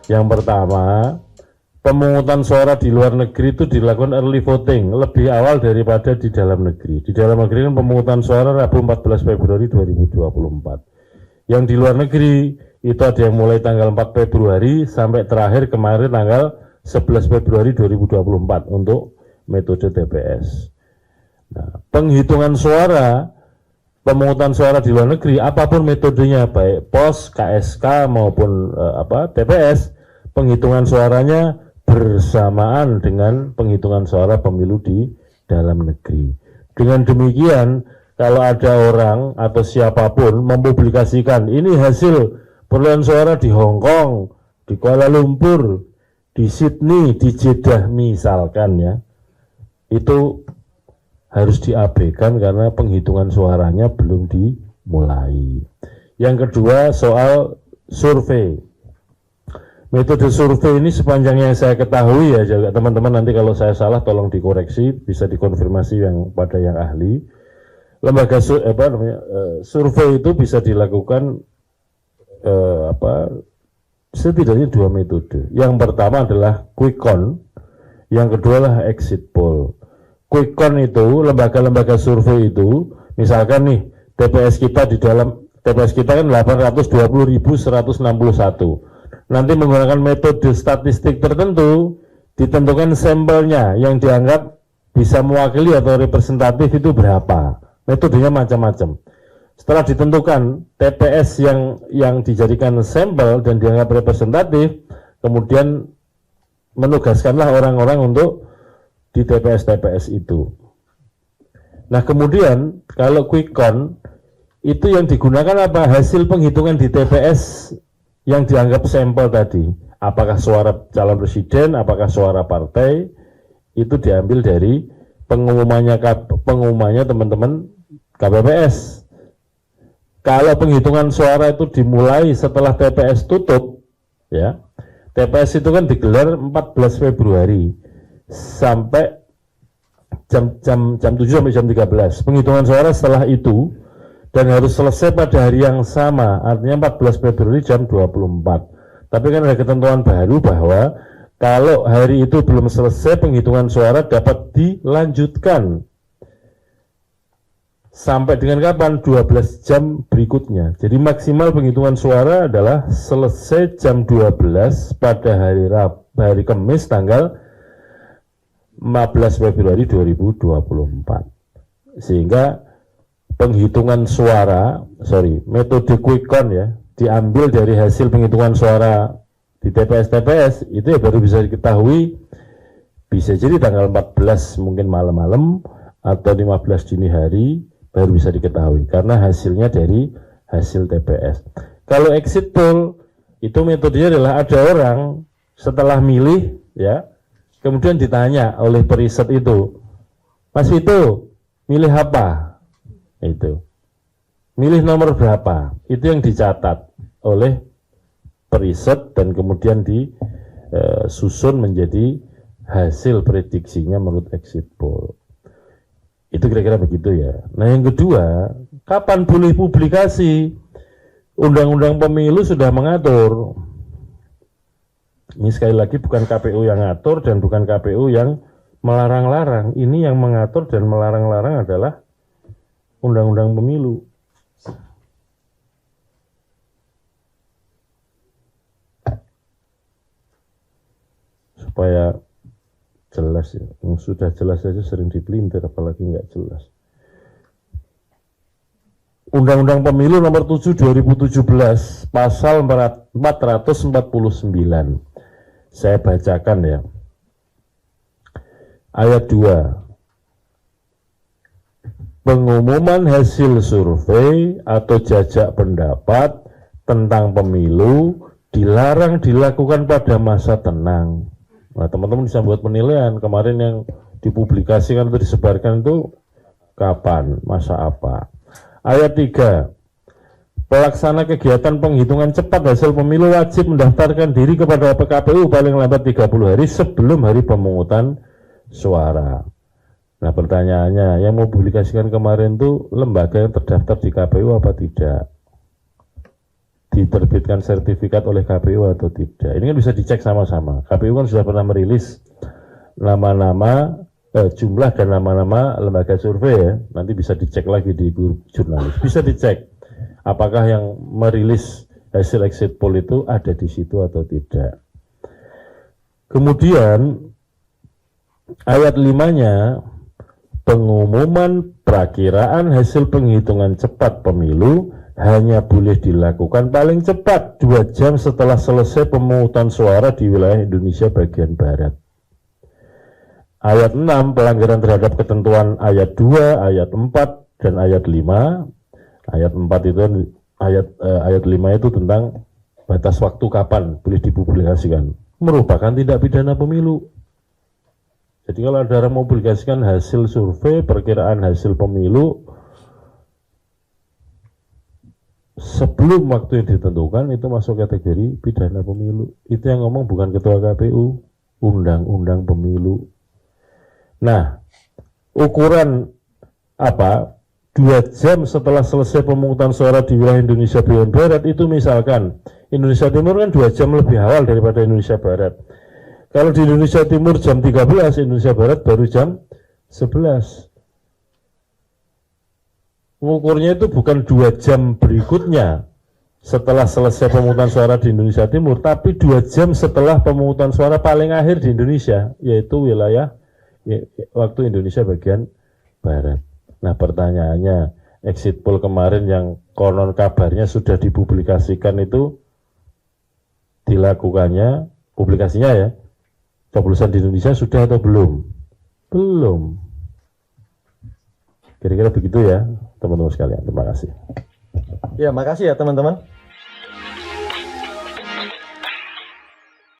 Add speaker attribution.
Speaker 1: Yang pertama, pemungutan suara di luar negeri itu dilakukan early voting lebih awal daripada di dalam negeri. Di dalam negeri kan pemungutan suara Rabu 14 Februari 2024. Yang di luar negeri itu ada yang mulai tanggal 4 Februari sampai terakhir kemarin tanggal 11 Februari 2024 untuk metode TPS. Nah, penghitungan suara, pemungutan suara di luar negeri, apapun metodenya, baik POS, KSK maupun TPS, penghitungan suaranya bersamaan dengan penghitungan suara pemilu di dalam negeri. Dengan demikian, kalau ada orang atau siapapun mempublikasikan ini hasil perolehan suara di Hong Kong, di Kuala Lumpur, di Sydney, di Jeddah misalkan ya, itu harus diabaikan karena penghitungan suaranya belum dimulai. Yang kedua soal survei. Metode survei ini sepanjang yang saya ketahui ya, teman-teman nanti kalau saya salah tolong dikoreksi, bisa dikonfirmasi pada yang ahli. Lembaga survei itu bisa dilakukan setidaknya dua metode. Yang pertama adalah quick count, yang kedua adalah exit poll. Quick count itu lembaga-lembaga survei itu, misalkan nih TPS kita kan 820.161. Nanti menggunakan metode statistik tertentu, ditentukan sampelnya yang dianggap bisa mewakili atau representatif itu berapa. Metodenya macam-macam. Setelah ditentukan TPS yang dijadikan sampel dan dianggap representatif, kemudian menugaskanlah orang-orang untuk di TPS-TPS itu. Nah kemudian kalau quick count itu yang digunakan apa? Hasil penghitungan di TPS yang dianggap sampel tadi, apakah suara calon presiden, apakah suara partai, itu diambil dari pengumumannya teman-teman KPPS. Kalau penghitungan suara itu dimulai setelah TPS tutup, ya, TPS itu kan digelar 14 Februari sampai jam 7 sampai jam 13. Penghitungan suara setelah itu dan harus selesai pada hari yang sama, artinya 14 Februari jam 24. Tapi kan ada ketentuan baru bahwa kalau hari itu belum selesai penghitungan suara dapat dilanjutkan sampai dengan kapan? 12 jam berikutnya. Jadi maksimal penghitungan suara adalah selesai jam 12 pada hari Kamis tanggal 15 Februari 2024. Sehingga penghitungan suara, metode quick count ya, diambil dari hasil penghitungan suara di TPS-TPS, itu ya baru bisa diketahui, bisa jadi tanggal 14 mungkin malam-malam, atau 15 dini hari, baru bisa diketahui, karena hasilnya dari hasil TPS. Kalau exit poll, itu metodenya adalah ada orang setelah milih, ya, kemudian ditanya oleh periset itu, Mas itu milih apa? Itu milih nomor berapa, itu yang dicatat oleh periset dan kemudian disusun menjadi hasil prediksinya menurut exit poll. Itu kira-kira begitu ya. Nah yang kedua, kapan boleh publikasi? Undang-undang pemilu sudah mengatur. Ini sekali lagi bukan KPU yang ngatur dan bukan KPU yang melarang-larang. Ini yang mengatur dan melarang-larang adalah Undang-Undang Pemilu. Supaya jelas ya, yang sudah jelas saja sering dipelintir, apalagi nggak jelas. Undang-Undang Pemilu nomor 7 2017 pasal 449. Saya bacakan ya. Ayat 2. Pengumuman hasil survei atau jajak pendapat tentang pemilu dilarang dilakukan pada masa tenang. Nah, teman-teman bisa buat penilaian kemarin yang dipublikasikan atau disebarkan itu kapan, masa apa. Ayat 3. Pelaksana kegiatan penghitungan cepat hasil pemilu wajib mendaftarkan diri kepada PKPU paling lambat 30 hari sebelum hari pemungutan suara. Nah pertanyaannya, yang mau publikasikan kemarin itu lembaga yang terdaftar di KPU apa tidak? diterbitkan sertifikat oleh KPU atau tidak. Ini kan bisa dicek sama-sama. KPU kan sudah pernah merilis nama-nama, jumlah dan nama-nama lembaga survei ya. Nanti bisa dicek lagi di grup jurnalis. Bisa dicek apakah yang merilis hasil exit poll itu ada di situ atau tidak. Kemudian ayat 5-nya, pengumuman perakiraan hasil penghitungan cepat pemilu hanya boleh dilakukan paling cepat 2 jam setelah selesai pemungutan suara di wilayah Indonesia bagian Barat. Ayat 6, pelanggaran terhadap ketentuan ayat 2, ayat 4, dan ayat 5. Ayat 4 itu, ayat 5 itu tentang batas waktu kapan boleh dipublikasikan. Merupakan tindak pidana pemilu. Jadi kalau ada orang mau publikasikan hasil survei, perkiraan hasil pemilu sebelum waktu yang ditentukan, itu masuk kategori pidana pemilu. Itu yang ngomong bukan ketua KPU, undang-undang pemilu. Nah, ukuran apa? 2 jam setelah selesai pemungutan suara di wilayah Indonesia bagian Barat itu misalkan Indonesia Timur kan 2 jam lebih awal daripada Indonesia Barat. Kalau di Indonesia Timur jam 13, Indonesia Barat baru jam 11. Ukurnya itu bukan 2 jam berikutnya setelah selesai pemungutan suara di Indonesia Timur, tapi 2 jam setelah pemungutan suara paling akhir di Indonesia, yaitu wilayah waktu Indonesia bagian Barat. Nah pertanyaannya, exit poll kemarin yang konon kabarnya sudah dipublikasikan itu dilakukannya, publikasinya ya, coblosan di Indonesia sudah atau belum? Belum. Kira-kira begitu ya teman-teman sekalian. Terima kasih.
Speaker 2: Ya, makasih ya teman-teman.